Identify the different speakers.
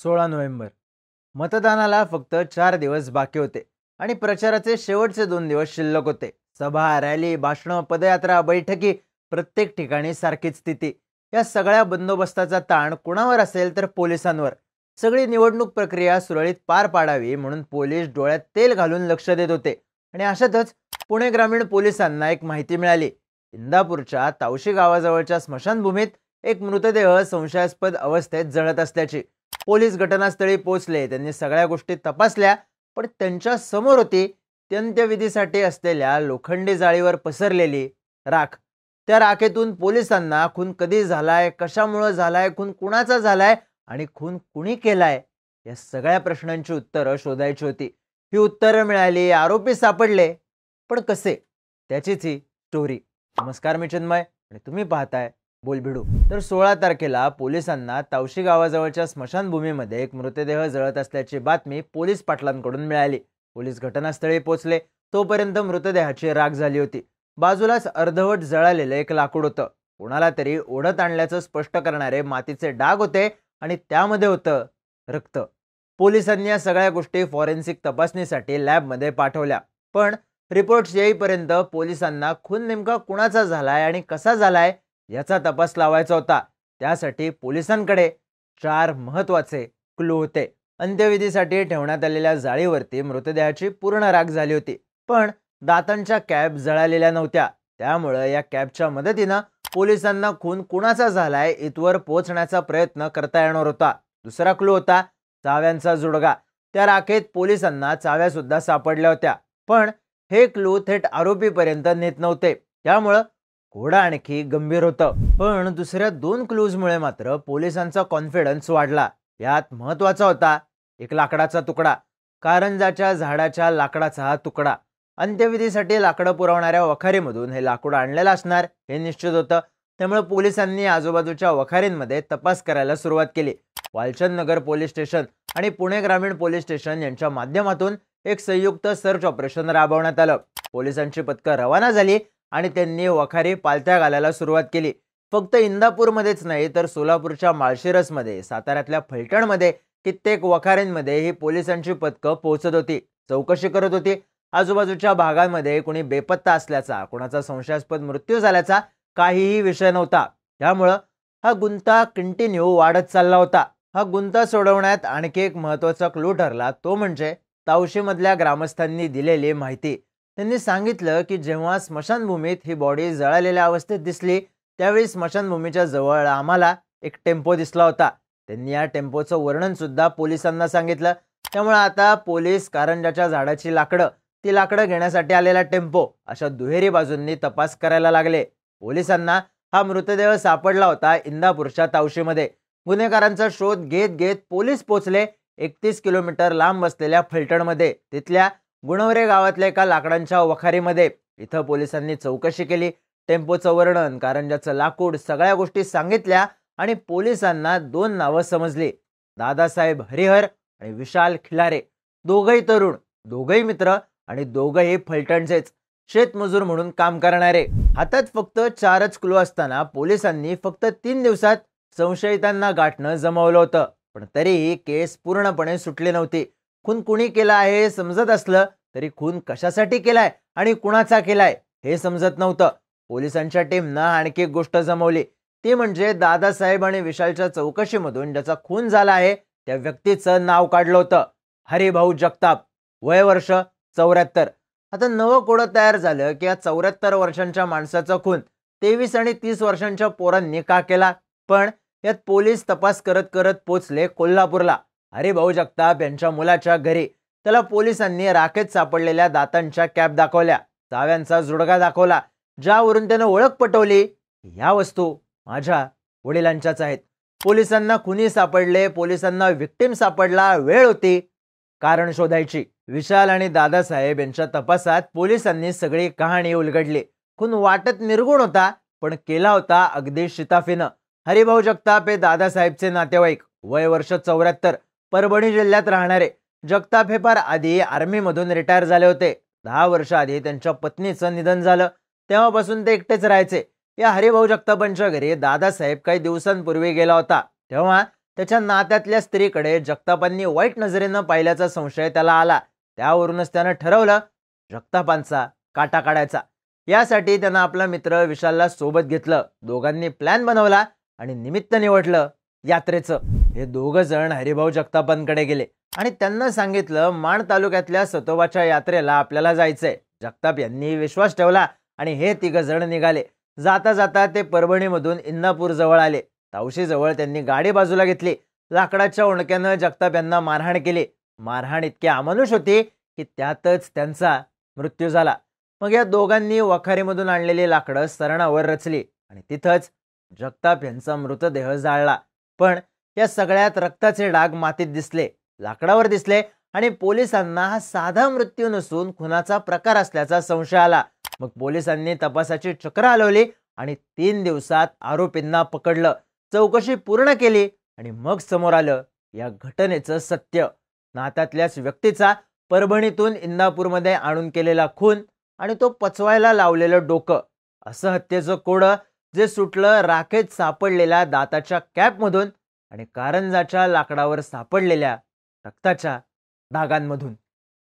Speaker 1: 16 November. मतदानाला फक्त 4 दिवस बाकी होते आणि प्रचाराचे शेवटचे 2 दिवस शिल्लक होते. सभा, रॅली, भाषणं, पदयात्रा, बैठकी, प्रत्येक ठिकाणी सारखीच स्थिती. या सगळ्या बंदोबस्ताचा ताण कुणावर असेल तर पोलिसांवर. सगळी निवडणूक प्रक्रिया सुरळीत पार पाडावी म्हणून पोलीस डोळ्यात तेल घालून लक्ष देत होते. आणि अशातच पुणे ग्रामीण पोलिसांना एक माहिती मिळाली. इंदापूरच्या तावशी गावाजवळच्या स्मशानभूमीत एक मृतदेह संशयास्पद अवस्थेत जळत असल्याची. पोलीस घटनास्थळी पोहोचले. त्यांनी सगळ्या गोष्टी तपासल्या, पण त्यांच्या समोर होती अंत्यविधीसाठी असलेल्या लोखंडी जाळीवर पसरलेली राख. त्या राखेतून पोलिसांना खून कधी झालाय, कशामुळे झालाय, खून कुणाचा झालाय आणि खून कुणी केलाय या सगळ्या प्रश्नांची उत्तरं शोधायची होती. ही उत्तरं मिळाली, आरोपी सापडले, पण कसे? त्याचीच ही स्टोरी. नमस्कार, मी चिन्मय आणि तुम्ही पाहताय बोलभिडू. तर 16 तारखेला पोलिसांना तावशी गावाजवळच्या स्मशानभूमीमध्ये एक मृतदेह जळत असल्याची बातमी पोलीस पाटलांकडून मिळाली. पोलीस घटनास्थळी पोहोचले तोपर्यंत मृतदेहाची राख झाली होती. बाजूलाच अर्धवट जळालेलं एक लाकूड होतं. कोणाला तरी ओढत आणल्याचं स्पष्ट करणारे मातीचे डाग होते आणि त्यामध्ये होतं रक्त. पोलिसांनी या सगळ्या गोष्टी फॉरेन्सिक तपासणीसाठी लॅबमध्ये पाठवल्या, पण रिपोर्ट्स येईपर्यंत पोलिसांना खून नेमका कुणाचा झालाय आणि कसा झालाय याचा तपास लावायचा होता. त्यासाठी पोलिसांकडे 4 महत्त्वाचे क्लू होते. अंत्यविधीसाठी ठेवण्यात आलेल्या जाळीवरती मृतदेहाची पूर्ण राख झाली होती, पण दातांच्या कॅप जळालेल्या नव्हत्या. त्यामुळे या कॅपच्या मदतीनं पोलिसांना खून कुणाचा झालाय इथवर पोहोचण्याचा प्रयत्न करता येणार होता. दुसरा क्लू होता चाव्यांचा जुडगा. त्या राखेत पोलिसांना चाव्या सुद्धा सापडल्या होत्या, पण हे क्लू थेट आरोपीपर्यंत नेत नव्हते. त्यामुळं घोडा आणखी गंभीर होतं. पण दुसऱ्या 2 क्लूजमुळे मात्र पोलिसांचा कॉन्फिडन्स वाढला. यात महत्वाचा होता एक लाकडाचा तुकडा. कारंजाच्या झाडाच्या लाकडाचा हा तुकडा. अंत्यविधीसाठी लाकडं पुरवणाऱ्या वखारीमधून हे लाकूड आणलेलं असणार हे निश्चित होतं. त्यामुळे पोलिसांनी आजूबाजूच्या वखारींमध्ये तपास करायला सुरुवात केली. वालचंद नगर पोलीस स्टेशन आणि पुणे ग्रामीण पोलीस स्टेशन यांच्या माध्यमातून एक संयुक्त सर्च ऑपरेशन राबवण्यात आलं. पोलिसांची पथकं रवाना झाली आणि त्यांनी वखारी पालथ्या घालायला सुरुवात केली. फक्त इंदापूरमध्येच नाही तर सोलापूरच्या माळशिरसमध्ये, साताऱ्यातल्या फलटणमध्ये कित्येक वखारींमध्ये ही पोलिसांची पथकं पोहोचत होती, चौकशी करत होती. आजूबाजूच्या भागांमध्ये कुणी बेपत्ता असल्याचा, कुणाचा संशयास्पद मृत्यू झाल्याचा काहीही विषय नव्हता. त्यामुळं हा गुंता कंटिन्यू वाढत चालला होता. हा गुंता सोडवण्यात आणखी एक महत्त्वाचा क्लू ठरला, तो म्हणजे तावशीमधल्या ग्रामस्थांनी दिलेली माहिती. त्यांनी सांगितलं की जेव्हा स्मशानभूमीत ही बॉडी जळालेल्या अवस्थेत दिसली त्यावेळी स्मशानभूमीच्या जवळ आम्हाला एक टेम्पो दिसला होता. त्यांनी या टेम्पोचं वर्णन सुद्धा पोलिसांना सांगितलं. त्यामुळे आता पोलीस कारंजाच्या झाडाची लाकडं, ती लाकडं घेण्यासाठी आलेला टेम्पो अशा दुहेरी बाजूंनी तपास करायला लागले. पोलिसांना हा मृतदेह सापडला होता इंदापूरच्या तावशीमध्ये. गुन्हेगारांचा शोध घेत घेत पोलीस पोहोचले 31 किलोमीटर लांब असलेल्या फलटणमध्ये, तिथल्या गुणवरे गावातल्या एका लाकडांच्या वखारीमध्ये. इथं पोलिसांनी चौकशी केली. टेम्पोचं वर्णन, कारंजाचं लाकूड, सगळ्या गोष्टी सांगितल्या आणि पोलिसांना 2 नावं समजली, दादासाहेब हरिहर आणि विशाल खिलारे. दोघंही तरुण, दोघंही मित्र आणि दोघंही फलटणचेच, शेतमजूर म्हणून काम करणारे. हातात फक्त 4च क्लू असताना पोलिसांनी फक्त 3 दिवसात संशयितांना गाठणं जमवलं होतं. पण तरीही केस पूर्णपणे सुटली नव्हती. खून कुणी केला आहे हे समजत असलं तरी खून कशासाठी केलाय आणि कुणाचा केलाय हे समजत नव्हतं. पोलिसांच्या टीमनं आणखी एक गोष्ट जमवली, ती म्हणजे दादासाहेब आणि विशालच्या चौकशीमधून ज्याचा खून झाला आहे त्या व्यक्तीचं नाव काढलं होतं, हरिभाऊ जगताप, वय वर्ष 74. आता नवं कोडं तयार झालं की या 74 वर्षांच्या माणसाचा खून 23 आणि 30 वर्षांच्या पोरांनी का केला. पण यात पोलीस तपास करत करत पोचले कोल्हापूरला, हरिभाऊ जगताप यांच्या मुलाच्या घरी. त्याला पोलिसांनी राखेत सापडलेल्या दातांच्या कॅप दाखवल्या, चाव्यांचा जुडगा दाखवला, ज्यावरून त्यानं ओळख पटवली, या वस्तू माझ्या वडिलांच्याच आहेत. पोलिसांना खुनी सापडले, पोलिसांना विक्टिम सापडला. वेळ होती कारण शोधायची. विशाल आणि दादासाहेब यांच्या तपासात पोलिसांनी सगळी कहाणी उलगडली. खून वाटत निर्गुण होता, पण केला होता अगदी शिताफीनं. हरिभाऊ जगताप हे दादासाहेबचे नातेवाईक, वय वर्ष 74, परभणी जिल्ह्यात राहणारे. जगताप हे फार आधी आर्मीमधून रिटायर झाले होते. 10 वर्ष आधी त्यांच्या पत्नीचं निधन झालं. तेव्हापासून ते एकटेच राहायचे. या हरिभाऊ जगतापांच्या घरी दादासाहेब काही दिवसांपूर्वी गेला होता. तेव्हा त्याच्या नात्यातल्या स्त्रीकडे जगतापांनी वाईट नजरेनं पाहिल्याचा संशय त्याला आला. त्यावरूनच त्यानं ठरवलं जगतापांचा काटा काढायचा. यासाठी त्यानं आपला मित्र विशालला सोबत घेतलं. दोघांनी प्लॅन बनवला आणि निमित्त निवडलं यात्रेचं. हे दोघं जण हरिभाऊ जगतापांकडे गेले आणि त्यांना सांगितलं माण तालुक्यातल्या सतोबाच्या यात्रेला आपल्याला जायचंय. जगताप यांनी विश्वास ठेवला आणि हे तिघं जण निघाले. जाता जाता ते परभणीमधून इंदापूर जवळ आले. तावशीजवळ त्यांनी गाडी बाजूला घेतली. लाकडाच्या ओंडक्यानं जगताप यांना मारहाण केली. मारहाण इतकी अमानुष होती की त्यातच त्यांचा मृत्यू झाला. मग या दोघांनी वखारीमधून आणलेली लाकडं सरणावर रचली आणि तिथंच जगताप यांचा मृतदेह जाळला. पण या सगळ्यात रक्ताचे डाग मातीत दिसले, लाकडावर दिसले आणि पोलिसांना हा साधा मृत्यू नसून खुनाचा प्रकार असल्याचा संशय आला. मग पोलिसांनी तपासाची चक्र हलवली आणि 3 दिवसात आरोपींना पकडलं. चौकशी पूर्ण केली आणि मग समोर आलं या घटनेचं सत्य. नात्यातल्याच व्यक्तीचा परभणीतून इंदापूरमध्ये आणून केलेला खून आणि तो पचवायला लावलेलं डोकं, असं हत्येचं कोडं जे सुटलं राखेत सापडलेल्या दाताच्या कॅपमधून आणि कारंजाच्या लाकडावर सापडलेल्या रक्ताच्या डागांमधून.